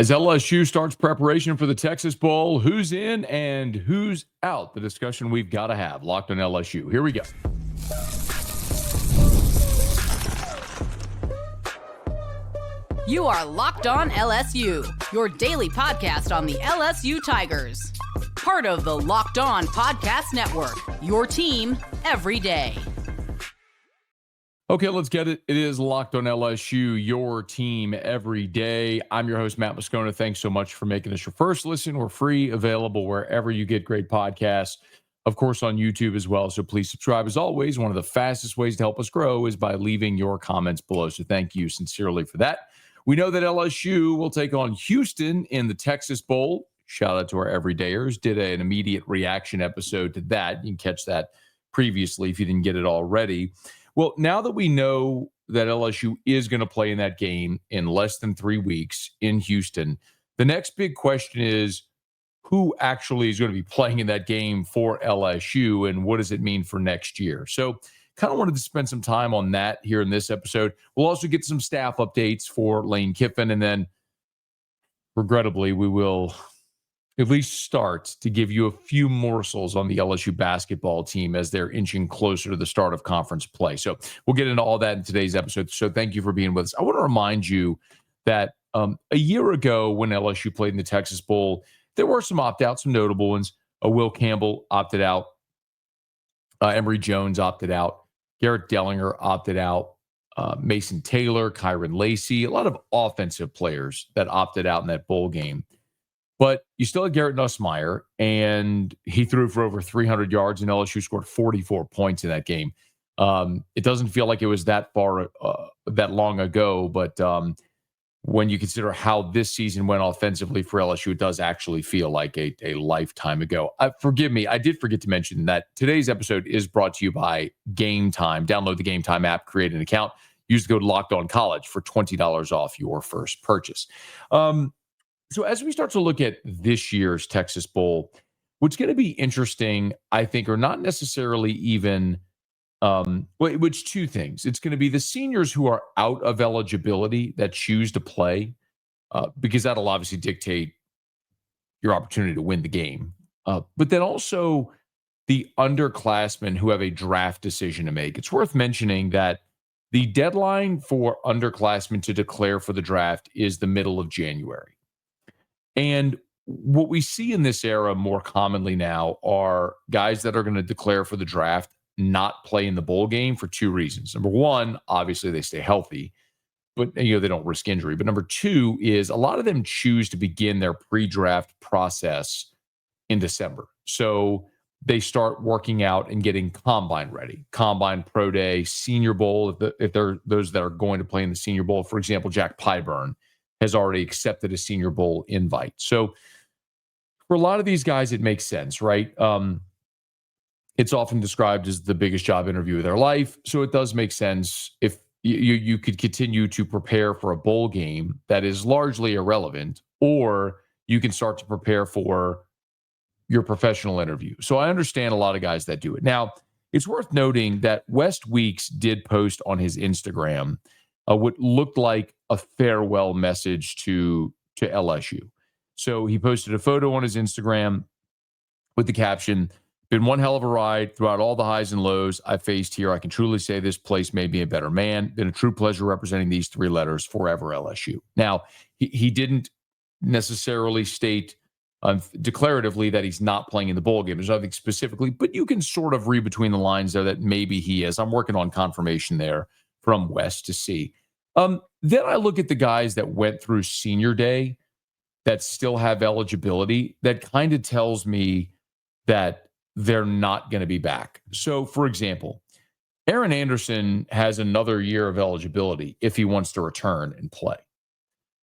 As LSU starts preparation for the Texas Bowl, who's in and who's out? The discussion we've got to have. Locked on LSU. Here we go. You are Locked On LSU, your daily podcast on the LSU Tigers. Part of the Locked On Podcast Network, your team every day. Okay, let's get it. It is Locked on LSU, your team every day. I'm your host, Matt Moscona. Thanks so much for making this your first listen. We're free, available wherever you get great podcasts. Of course, on YouTube as well. So please subscribe. As always, one of the fastest ways to help us grow is by leaving your comments below. So thank you sincerely for that. We know that LSU will take on Houston in the Texas Bowl. Shout out to our everydayers. Did an immediate reaction episode to that. You can catch that previously if you didn't get it already. Well, now that we know that LSU is going to play in that game in less than 3 weeks in Houston, the next big question is who actually is going to be playing in that game for LSU and what does it mean for next year? So kind of wanted to spend some time on that here in this episode. We'll also get some staff updates for Lane Kiffin, and then regrettably, we will at least start to give you a few morsels on the LSU basketball team as they're inching closer to the start of conference play. So we'll get into all that in today's episode. So thank you for being with us. I want to remind you that a year ago when LSU played in the Texas Bowl, there were some opt-outs, some notable ones. Will Campbell opted out. Emory Jones opted out. Garrett Dellinger opted out. Mason Taylor, Kyron Lacey, a lot of offensive players that opted out in that bowl game. But you still had Garrett Nussmeier, and he threw for over 300 yards, and LSU scored 44 points in that game. It doesn't feel like it was that long ago, but when you consider how this season went offensively for LSU, it does actually feel like a lifetime ago. Forgive me, I did forget to mention that today's episode is brought to you by GameTime. Download the GameTime app, create an account, use the code LOCKEDONCollege for $20 off your first purchase. So as we start to look at this year's Texas Bowl, what's going to be interesting, I think, are not necessarily even, which two things. It's going to be the seniors who are out of eligibility that choose to play, because that'll obviously dictate your opportunity to win the game. But then also the underclassmen who have a draft decision to make. It's worth mentioning that the deadline for underclassmen to declare for the draft is the middle of January. And what we see in this era more commonly now are guys that are going to declare for the draft not play in the bowl game for two reasons. Number one, obviously they stay healthy, but they don't risk injury. But number two is a lot of them choose to begin their pre-draft process in December. So they start working out and getting combine ready. Combine, pro day, Senior Bowl, if they're those that are going to play in the Senior Bowl. For example, Jack Pyburn has already accepted a Senior Bowl invite. So for a lot of these guys, it makes sense, right? It's often described as the biggest job interview of their life. So it does make sense if you could continue to prepare for a bowl game that is largely irrelevant, or you can start to prepare for your professional interview. So I understand a lot of guys that do it. Now, it's worth noting that Whit Weeks did post on his Instagram what looked like a farewell message to LSU. So he posted a photo on his Instagram with the caption, "Been one hell of a ride throughout all the highs and lows I faced here. I can truly say this place made me a better man. Been a true pleasure representing these three letters, forever LSU." Now, he didn't necessarily state declaratively that he's not playing in the bowl game. There's nothing specifically, but you can sort of read between the lines there that maybe he is. I'm working on confirmation there from West to see. Then I look at the guys that went through senior day that still have eligibility. That kind of tells me that they're not going to be back. So, for example, Aaron Anderson has another year of eligibility if he wants to return and play.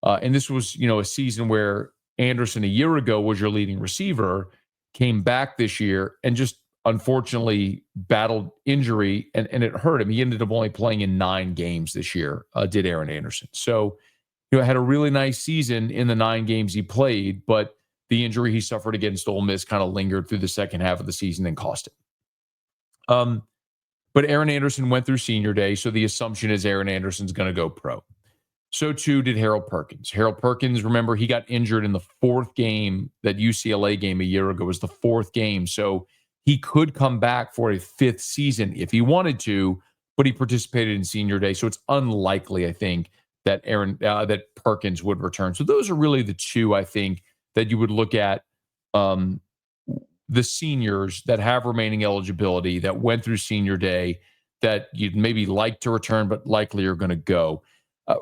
And this was, a season where Anderson a year ago was your leading receiver, came back this year and just unfortunately battled injury and it hurt him. He ended up only playing in 9 games this year, did Aaron Anderson. So, had a really nice season in the 9 games he played, but the injury he suffered against Ole Miss kind of lingered through the second half of the season and cost him. But Aaron Anderson went through senior day, so the assumption is Aaron Anderson's going to go pro. So too did Harold Perkins. Harold Perkins, remember, he got injured in the fourth game. That UCLA game a year ago was the fourth game. So he could come back for a fifth season if he wanted to, but he participated in senior day. So it's unlikely, I think, that that Perkins would return. So those are really the two, I think, that you would look at, the seniors that have remaining eligibility that went through senior day that you'd maybe like to return, but likely are going to go.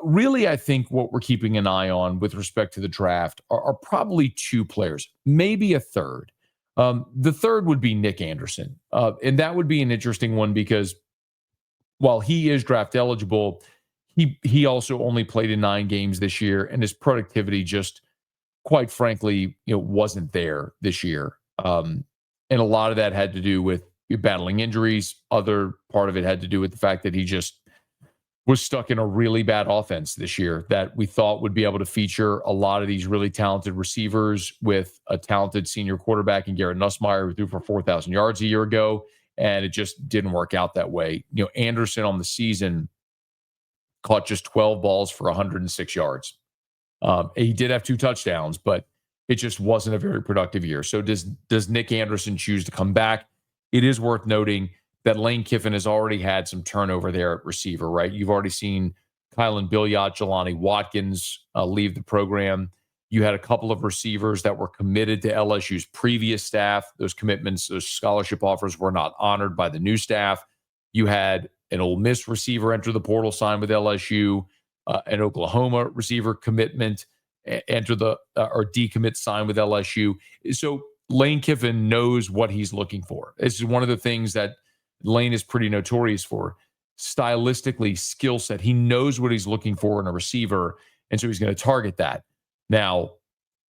Really, I think what we're keeping an eye on with respect to the draft are probably two players, maybe a third. The third would be Nick Anderson. And that would be an interesting one because while he is draft eligible, he also only played in 9 games this year, and his productivity just, quite frankly, wasn't there this year. And a lot of that had to do with battling injuries. Other part of it had to do with the fact that he just was stuck in a really bad offense this year that we thought would be able to feature a lot of these really talented receivers with a talented senior quarterback in Garrett Nussmeier, who threw for 4,000 yards a year ago, and it just didn't work out that way. Anderson on the season caught just 12 balls for 106 yards. He did have 2 touchdowns, but it just wasn't a very productive year. So does Nick Anderson choose to come back? It is worth noting that Lane Kiffin has already had some turnover there at receiver, right? You've already seen Kylan Billiot, Jelani Watkins leave the program. You had a couple of receivers that were committed to LSU's previous staff. Those commitments, those scholarship offers were not honored by the new staff. You had an Ole Miss receiver enter the portal, sign with LSU, an Oklahoma receiver commitment, enter the or decommit, sign with LSU. So Lane Kiffin knows what he's looking for. This is one of the things that Lane is pretty notorious for. Stylistically, skill set. He knows what he's looking for in a receiver, and so he's going to target that. Now,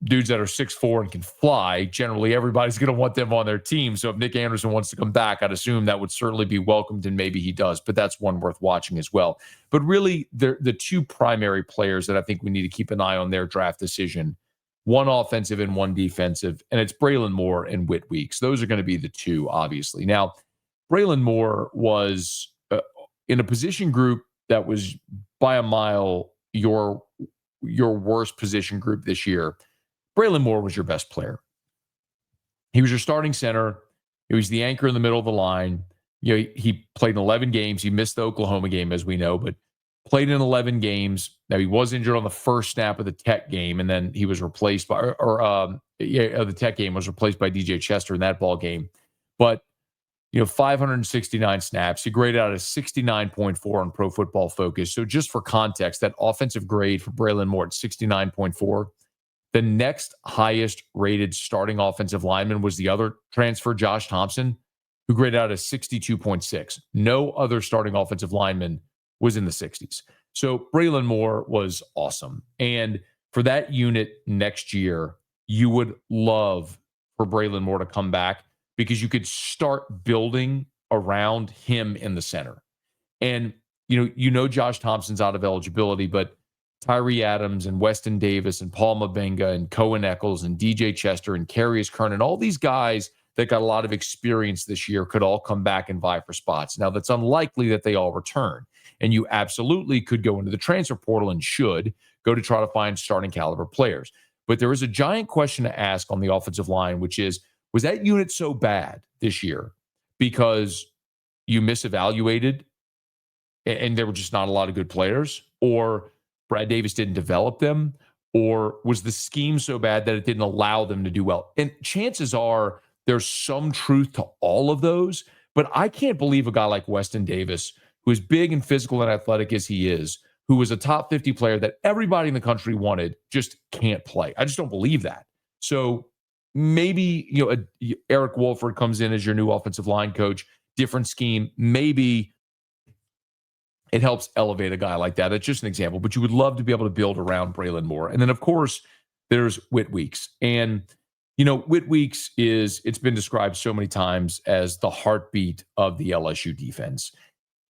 dudes that are 6'4" and can fly, generally everybody's going to want them on their team. So if Nick Anderson wants to come back, I'd assume that would certainly be welcomed, and maybe he does, but that's one worth watching as well. But really, the two primary players that I think we need to keep an eye on their draft decision, one offensive and one defensive, and it's Braelin Moore and Whit Weeks. Those are going to be the two, obviously. Now, Braelin Moore was in a position group that was by a mile your worst position group this year. Braelin Moore was your best player. He was your starting center. He was the anchor in the middle of the line. He played in 11 games. He missed the Oklahoma game, as we know, but played in 11 games. Now, he was injured on the first snap of the Tech game, and then he was replaced by, the Tech game was replaced by DJ Chester in that ball game. But 569 snaps. He graded out a 69.4 on Pro Football Focus. So just for context, that offensive grade for Braelin Moore at 69.4, the next highest rated starting offensive lineman was the other transfer, Josh Thompson, who graded out a 62.6. No other starting offensive lineman was in the 60s. So Braelin Moore was awesome. And for that unit next year, you would love for Braelin Moore to come back, because you could start building around him in the center. And, Josh Thompson's out of eligibility, but Tyree Adams and Weston Davis and Paul Mabenga and Cohen Eccles and DJ Chester and Carius Kernan, all these guys that got a lot of experience this year could all come back and vie for spots. Now, that's unlikely that they all return. And you absolutely could go into the transfer portal and should go to try to find starting caliber players. But there is a giant question to ask on the offensive line, which is, was that unit so bad this year because you misevaluated and there were just not a lot of good players, or Brad Davis didn't develop them, or was the scheme so bad that it didn't allow them to do well? And chances are there's some truth to all of those, but I can't believe a guy like Weston Davis, who is big and physical and athletic as he is, who was a top 50 player that everybody in the country wanted, just can't play. I just don't believe that. So maybe, Eric Wolford comes in as your new offensive line coach, different scheme. Maybe it helps elevate a guy like that. That's just an example, but you would love to be able to build around Braelin Moore. And then, of course, there's Whit Weeks. And, Whit Weeks it's been described so many times as the heartbeat of the LSU defense.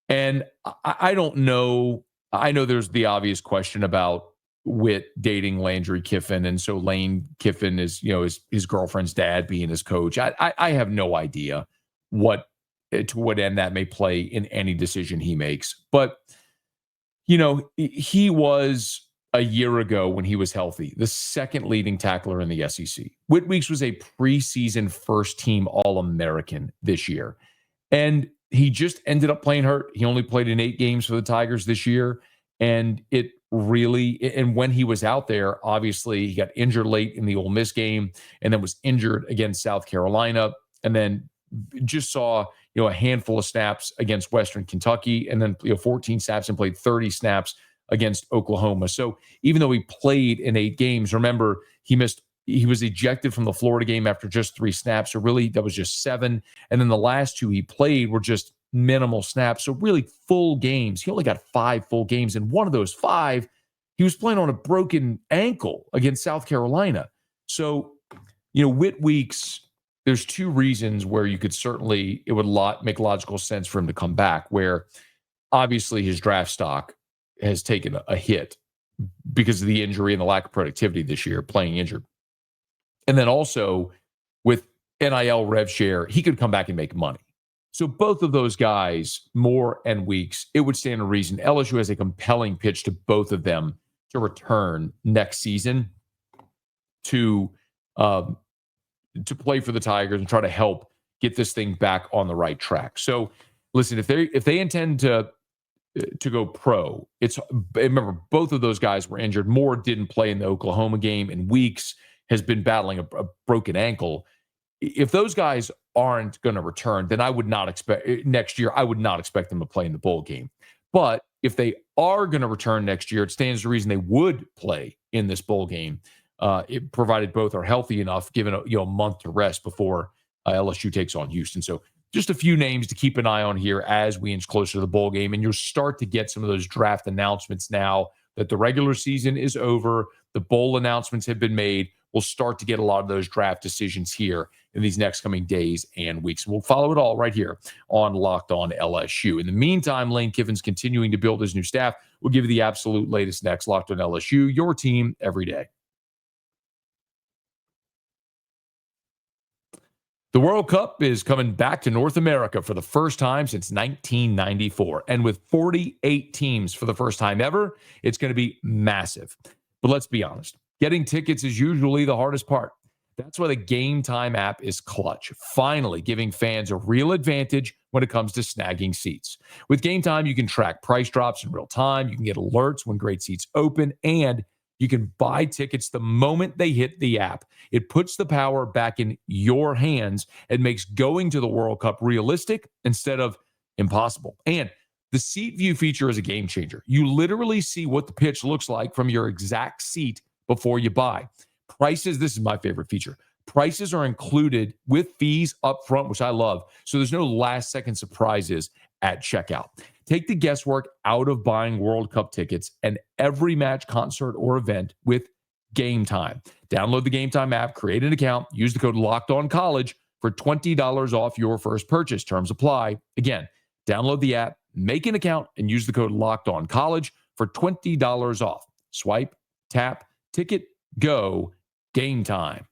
And I don't know. I know there's the obvious question about Whit dating Landry Kiffin, and so Lane Kiffin is, his girlfriend's dad being his coach. I have no idea to what end that may play in any decision he makes. But He was a year ago when he was healthy, the second leading tackler in the SEC. Whit Weeks was a preseason first team All-American this year. And he just ended up playing hurt. He only played in 8 games for the Tigers this year. And when he was out there, obviously he got injured late in the Ole Miss game and then was injured against South Carolina. And then just saw, a handful of snaps against Western Kentucky, and then 14 snaps and played 30 snaps against Oklahoma. So even though he played in 8 games, remember he was ejected from the Florida game after just 3 snaps. So really that was just 7. And then the last 2 he played were just minimal snaps. So really full games. He only got 5 full games. And one of those 5, he was playing on a broken ankle against South Carolina. So, Whit Weeks, there's 2 reasons where it would make logical sense for him to come back, where obviously his draft stock has taken a hit because of the injury and the lack of productivity this year, playing injured. And then also with NIL rev share, he could come back and make money. So both of those guys, Moore and Weeks, it would stand to reason LSU has a compelling pitch to both of them to return next season to play for the Tigers and try to help get this thing back on the right track. So listen, if they intend to go pro, remember both of those guys were injured. Moore didn't play in the Oklahoma game, and Weeks has been battling a broken ankle. If those guys aren't going to return, then I would not expect next year. I would not expect them to play in the bowl game. But if they are going to return next year, it stands to reason they would play in this bowl game. It provided both are healthy enough, given a month to rest before LSU takes on Houston. So just a few names to keep an eye on here as we inch closer to the bowl game, and you'll start to get some of those draft announcements now that the regular season is over. The bowl announcements have been made. We'll start to get a lot of those draft decisions here in these next coming days and weeks. And we'll follow it all right here on Locked On LSU. In the meantime, Lane Kiffin's continuing to build his new staff. We'll give you the absolute latest next. Locked On LSU, your team every day. The World Cup is coming back to North America for the first time since 1994. And with 48 teams for the first time ever, it's going to be massive. But let's be honest, getting tickets is usually the hardest part. That's why the GameTime app is clutch, finally giving fans a real advantage when it comes to snagging seats. With GameTime, you can track price drops in real time, you can get alerts when great seats open, and you can buy tickets the moment they hit the app. It puts the power back in your hands and makes going to the World Cup realistic instead of impossible. And the seat view feature is a game changer. You literally see what the pitch looks like from your exact seat before you buy. Prices, this is my favorite feature. Prices are included with fees up front, which I love. So there's no last second surprises at checkout. Take the guesswork out of buying World Cup tickets and every match, concert, or event with GameTime. Download the GameTime app, create an account, use the code LOCKEDONCollege for $20 off your first purchase. Terms apply. Again, download the app, make an account, and use the code LOCKEDONCollege for $20 off. Swipe, tap, ticket, go, GameTime.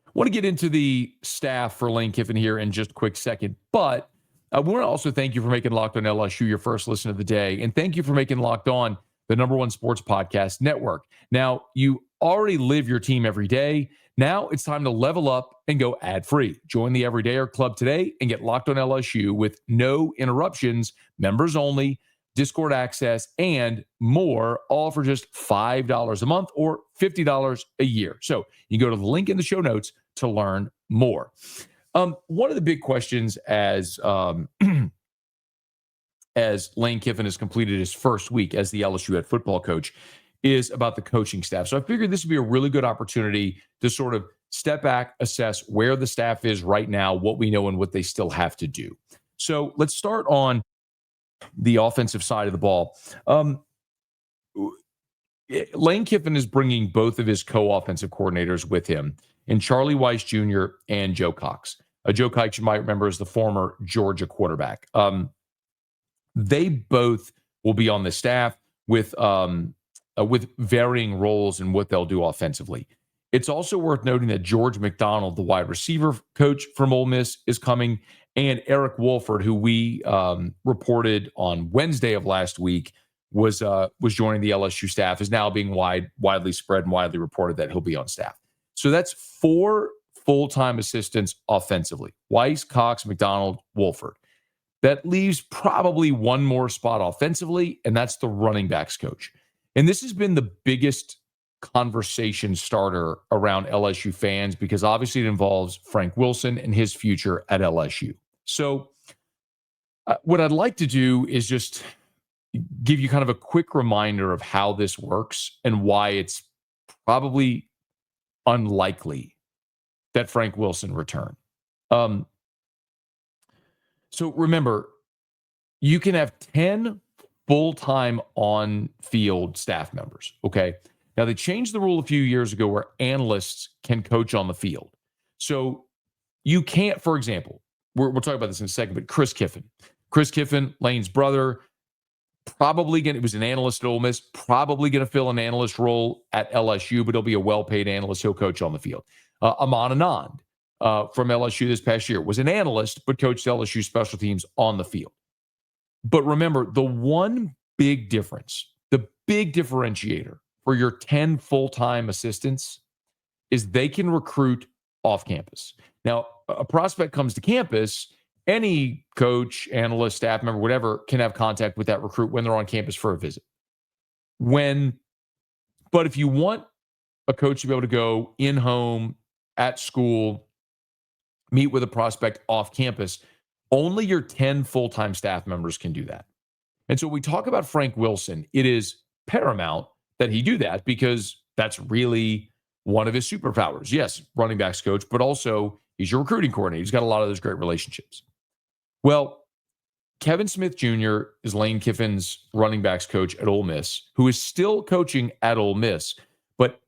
I want to get into the staff for Lane Kiffin here in just a quick second, but I want to also thank you for making Locked On LSU your first listen of the day, and thank you for making Locked On the #1 sports podcast network. Now, you already live your team every day. Now it's time to level up and go ad-free. Join the Everydayer Club today and get Locked On LSU with no interruptions, members only, Discord access, and more, all for just $5 a month or $50 a year. So you go to the link in the show notes to learn more. One of the big questions as Lane Kiffin has completed his first week as the LSU head football coach is about the coaching staff. So I figured this would be a really good opportunity to sort of step back, assess where the staff is right now, what we know, and what they still have to do. So let's start on the offensive side of the ball. Lane Kiffin is bringing both of his co-offensive coordinators with him, and Charlie Weiss Jr. and Joe Cox. Joe Cox, you might remember, is the former Georgia quarterback. They both will be on the staff with varying roles in what they'll do offensively. It's also worth noting that George McDonald, the wide receiver coach from Ole Miss, is coming, And Eric Wolford, who we reported on Wednesday of last week, was joining the LSU staff, is now being widely spread and widely reported that he'll be on staff. So that's 4 full-time assistants offensively: Weiss, Cox, McDonald, Wolford. That leaves probably one more spot offensively, and that's the running backs coach. And this has been the biggest conversation starter around LSU fans because obviously it involves Frank Wilson and his future at LSU. So what I'd like to do is just give you kind of a quick reminder of how this works and why it's probably unlikely that Frank Wilson return. So remember, you can have 10 full-time on-field staff members, okay? Now, they changed the rule a few years ago where analysts can coach on the field. So you can't, for example, we'll talk about this in a second, but Chris Kiffin, Lane's brother, he was an analyst at Ole Miss, probably going to fill an analyst role at LSU, but he'll be a well-paid analyst. He'll coach on the field. Amon Anand from LSU this past year was an analyst, but coached LSU special teams on the field. But remember, the one big difference, the big differentiator for your 10 full-time assistants is they can recruit off campus. Now, a prospect comes to campus, any coach, analyst, staff member, whatever, can have contact with that recruit when they're on campus for a visit. But if you want a coach to be able to go in-home, at school, meet with a prospect off campus, only your 10 full-time staff members can do that. And so when we talk about Frank Wilson, it is paramount that he do that because that's really one of his superpowers. Yes, running backs coach, but also he's your recruiting coordinator. He's got a lot of those great relationships. Well, Kevin Smith Jr. is Lane Kiffin's running backs coach at Ole Miss, who is still coaching at Ole Miss. But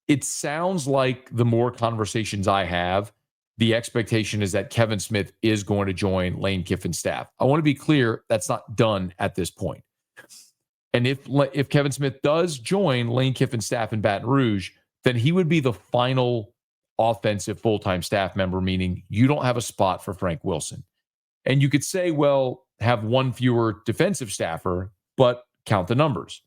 it sounds like the more conversations I have, the expectation is that Kevin Smith is going to join Lane Kiffin's staff. I want to be clear, that's not done at this point. And if Kevin Smith does join Lane Kiffin's staff in Baton Rouge, then he would be the final offensive full-time staff member, meaning you don't have a spot for Frank Wilson. And you could say, well, have one fewer defensive staffer, but count the numbers.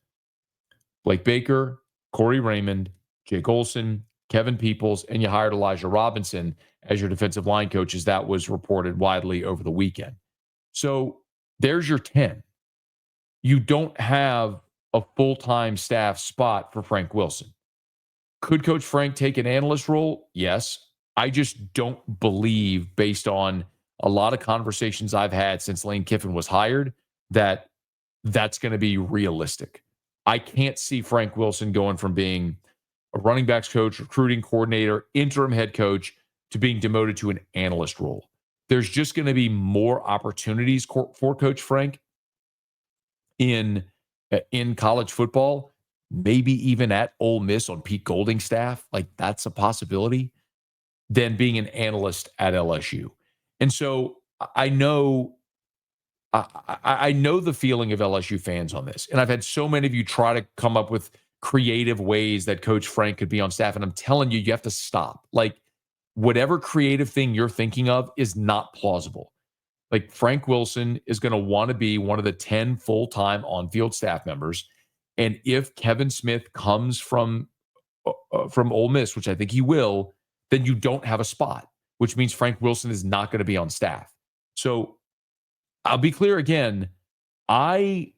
Blake Baker, Corey Raymond, Jake Olson, Kevin Peoples, and you hired Elijah Robinson as your defensive line coaches. That was reported widely over the weekend. So there's your 10. You don't have a full-time staff spot for Frank Wilson. Could Coach Frank take an analyst role? Yes. I just don't believe, based on a lot of conversations I've had since Lane Kiffin was hired, that that's going to be realistic. I can't see Frank Wilson going from being a running backs coach, recruiting coordinator, interim head coach, to being demoted to an analyst role. There's just going to be more opportunities for Coach Frank in college football, maybe even at Ole Miss on Pete Golding's staff. Like, that's a possibility, than being an analyst at LSU. And so I know the feeling of LSU fans on this. And I've had so many of you try to come up with creative ways that Coach Frank could be on staff. And I'm telling you, you have to stop. Like, whatever creative thing you're thinking of is not plausible. Like, Frank Wilson is going to want to be one of the 10 full-time on-field staff members. And if Kevin Smith comes from Ole Miss, which I think he will, then you don't have a spot, which means Frank Wilson is not going to be on staff. So I'll be clear again. I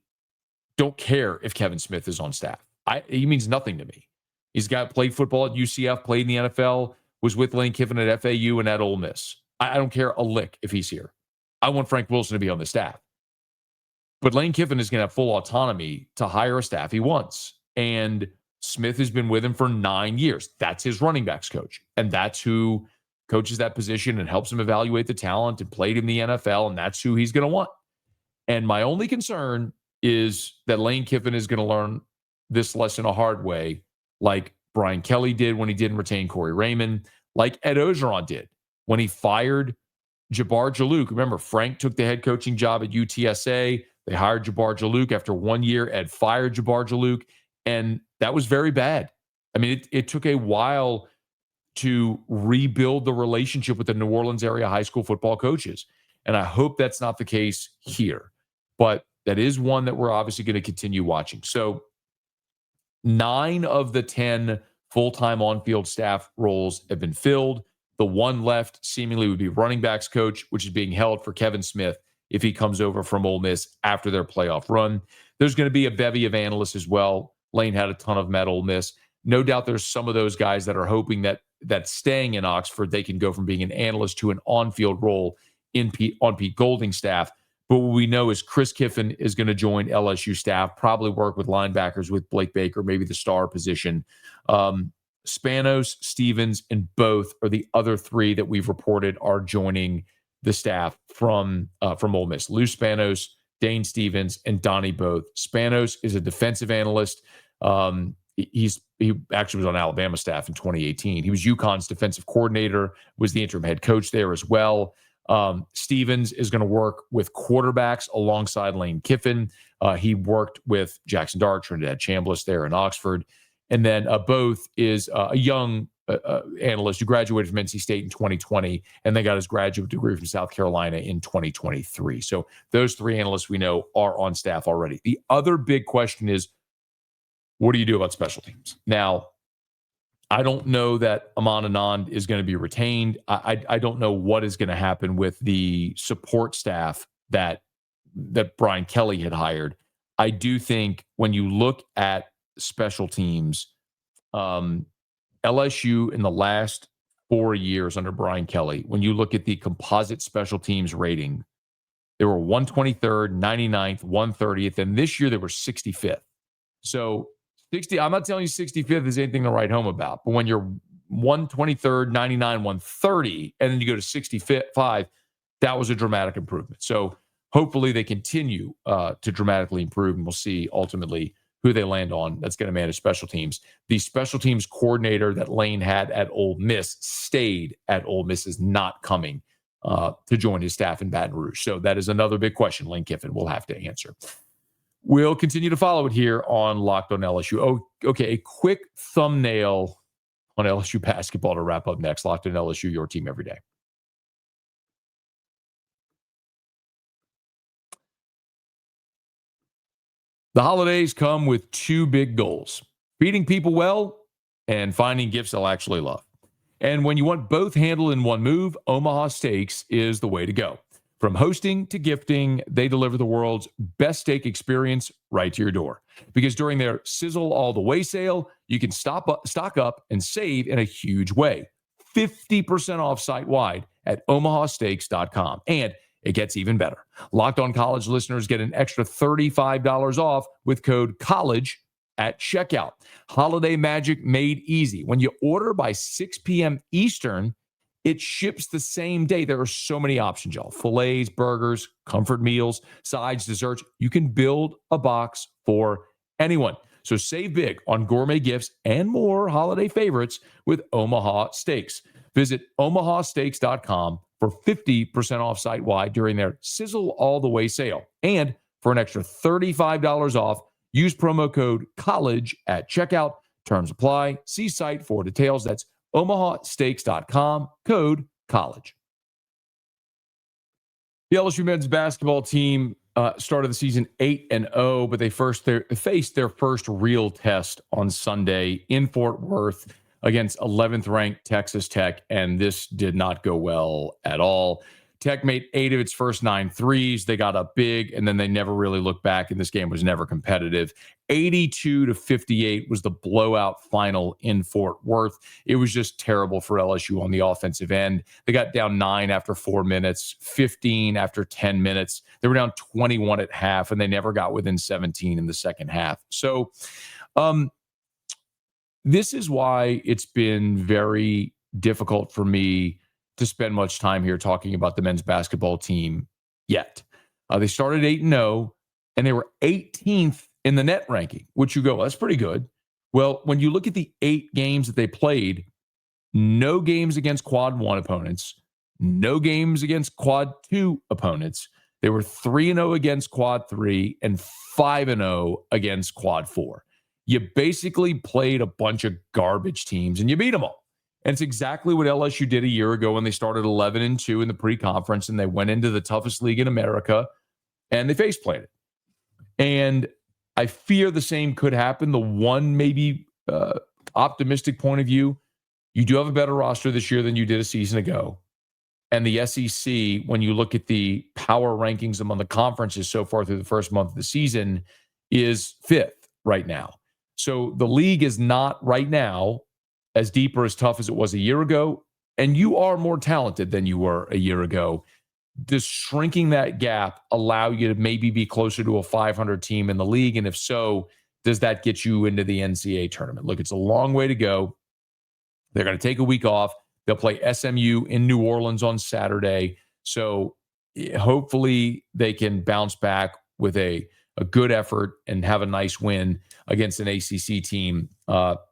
don't care if Kevin Smith is on staff. He means nothing to me. He's played football at UCF, played in the NFL, was with Lane Kiffin at FAU and at Ole Miss. I don't care a lick if he's here. I want Frank Wilson to be on the staff. But Lane Kiffin is going to have full autonomy to hire a staff he wants. And Smith has been with him for 9 years. That's his running backs coach. And that's who coaches that position and helps him evaluate the talent and played in the NFL. And that's who he's going to want. And my only concern is that Lane Kiffin is going to learn this lesson a hard way, like Brian Kelly did when he didn't retain Corey Raymond, like Ed Ogeron did when he fired Jabbar Jalouk. Remember, Frank took the head coaching job at UTSA. They hired Jabbar Jalouk. After 1 year, Ed fired Jabbar Jalouk, and that was very bad. I mean, it took a while to rebuild the relationship with the New Orleans area high school football coaches. And I hope that's not the case here. But that is one that we're obviously going to continue watching. So 9 of the 10 full-time on-field staff roles have been filled. The one left seemingly would be running backs coach, which is being held for Kevin Smith if he comes over from Ole Miss after their playoff run. There's going to be a bevy of analysts as well. Lane had a ton of them at Ole Miss. No doubt there's some of those guys that are hoping that staying in Oxford, they can go from being an analyst to an on-field role on Pete Golding's staff. But what we know is Chris Kiffin is going to join LSU staff, probably work with linebackers with Blake Baker, maybe the star position. Spanos, Stevens, and Both are the other 3 that we've reported are joining the staff from Ole Miss. Lou Spanos, Dane Stevens, and Donnie Both. Spanos is a defensive analyst. He actually was on Alabama staff in 2018. He was UConn's defensive coordinator, was the interim head coach there as well. Stevens is going to work with quarterbacks alongside Lane Kiffin. He worked with Jackson Dart, Trinidad Chambliss there in Oxford. And then Both is a young analyst who graduated from NC State in 2020 and then got his graduate degree from South Carolina in 2023. So those 3 analysts we know are on staff already. The other big question is, what do you do about special teams? Now, I don't know that Aman Anand is going to be retained. I don't know what is going to happen with the support staff that Brian Kelly had hired. I do think when you look at special teams, LSU in the last 4 years under Brian Kelly, when you look at the composite special teams rating, they were 123rd, 99th, 130th, and this year they were 65th. So 60, I'm not telling you 65th is anything to write home about, but when you're 123rd, 99, 130, and then you go to 65, that was a dramatic improvement. So hopefully they continue to dramatically improve, and we'll see ultimately who they land on that's going to manage special teams. The special teams coordinator that Lane had at Ole Miss stayed at Ole Miss, is not coming to join his staff in Baton Rouge. So that is another big question Lane Kiffin will have to answer. We'll continue to follow it here on Locked on LSU. Oh, okay, a quick thumbnail on LSU basketball to wrap up next. Locked on LSU, your team every day. The holidays come with 2 big goals: feeding people well and finding gifts they'll actually love. And when you want both handled in one move, Omaha Steaks is the way to go. From hosting to gifting, they deliver the world's best steak experience right to your door. Because during their Sizzle All the Way sale, you can stock up and save in a huge way. 50% off site-wide at omahasteaks.com. And it gets even better. Locked On College listeners get an extra $35 off with code COLLEGE at checkout. Holiday magic made easy. When you order by 6 p.m. Eastern, it ships the same day. There are so many options, y'all. Fillets, burgers, comfort meals, sides, desserts. You can build a box for anyone. So save big on gourmet gifts and more holiday favorites with Omaha Steaks. Visit omahasteaks.com for 50% off site-wide during their Sizzle All the Way sale. And for an extra $35 off, use promo code COLLEGE at checkout. Terms apply. See site for details. That's omahasteaks.com, code COLLEGE. The LSU men's basketball team started the season 8-0, but they faced their first real test on Sunday in Fort Worth against 11th-ranked Texas Tech, and this did not go well at all. Tech made 8 of its first 9 threes. They got up big, and then they never really looked back, and this game was never competitive. 82-58 was the blowout final in Fort Worth. It was just terrible for LSU on the offensive end. They got down 9 after 4 minutes, 15 after 10 minutes. They were down 21 at half, and they never got within 17 in the second half. So this is why it's been very difficult for me to spend much time here talking about the men's basketball team yet. They started 8-0, and they were 18th in the net ranking, which you go, that's pretty good. Well, when you look at the 8 games that they played, no games against quad 1 opponents, no games against quad 2 opponents. They were 3-0 against quad 3 and 5-0 against quad 4. You basically played a bunch of garbage teams and you beat them all. And it's exactly what LSU did a year ago when they started 11-2 in the pre-conference, and they went into the toughest league in America, and they face-planted. And I fear the same could happen. The one maybe optimistic point of view, you do have a better roster this year than you did a season ago. And the SEC, when you look at the power rankings among the conferences so far through the first month of the season, is 5th right now. So the league is not right now as deep or as tough as it was a year ago. And you are more talented than you were a year ago. Does shrinking that gap allow you to maybe be closer to a 500 team in the league? And if so, does that get you into the NCAA tournament? Look, it's a long way to go. They're going to take a week off. They'll play SMU in New Orleans on Saturday. So hopefully they can bounce back with a good effort and have a nice win against an ACC team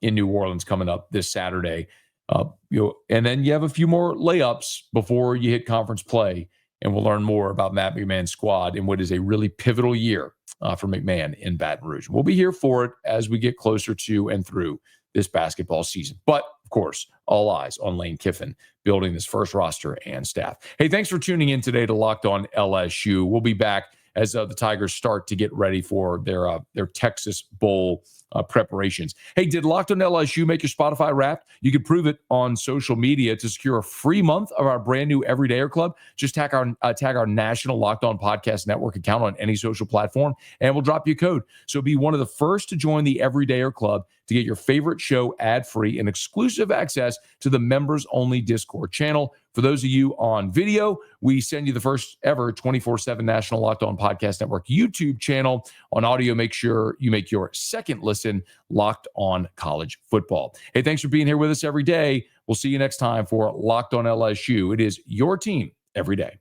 in New Orleans coming up this Saturday. And then you have a few more layups before you hit conference play. And we'll learn more about Matt McMahon's squad in what is a really pivotal year for McMahon in Baton Rouge. We'll be here for it as we get closer to and through this basketball season. But, of course, all eyes on Lane Kiffin building this first roster and staff. Hey, thanks for tuning in today to Locked On LSU. We'll be back as the Tigers start to get ready for their Texas Bowl preparations. Hey, did Locked On LSU make your Spotify Wrapped? You can prove it on social media to secure a free month of our brand new Everydayer Club. Just tag our national Locked On Podcast Network account on any social platform, and we'll drop you a code. So be one of the first to join the Everydayer Club to get your favorite show ad-free and exclusive access to the members-only Discord channel. For those of you on video, we send you the first ever 24/7 National Locked On Podcast Network YouTube channel. On audio, make sure you make your second listen Locked On College Football. Hey, thanks for being here with us every day. We'll see you next time for Locked On LSU. It is your team every day.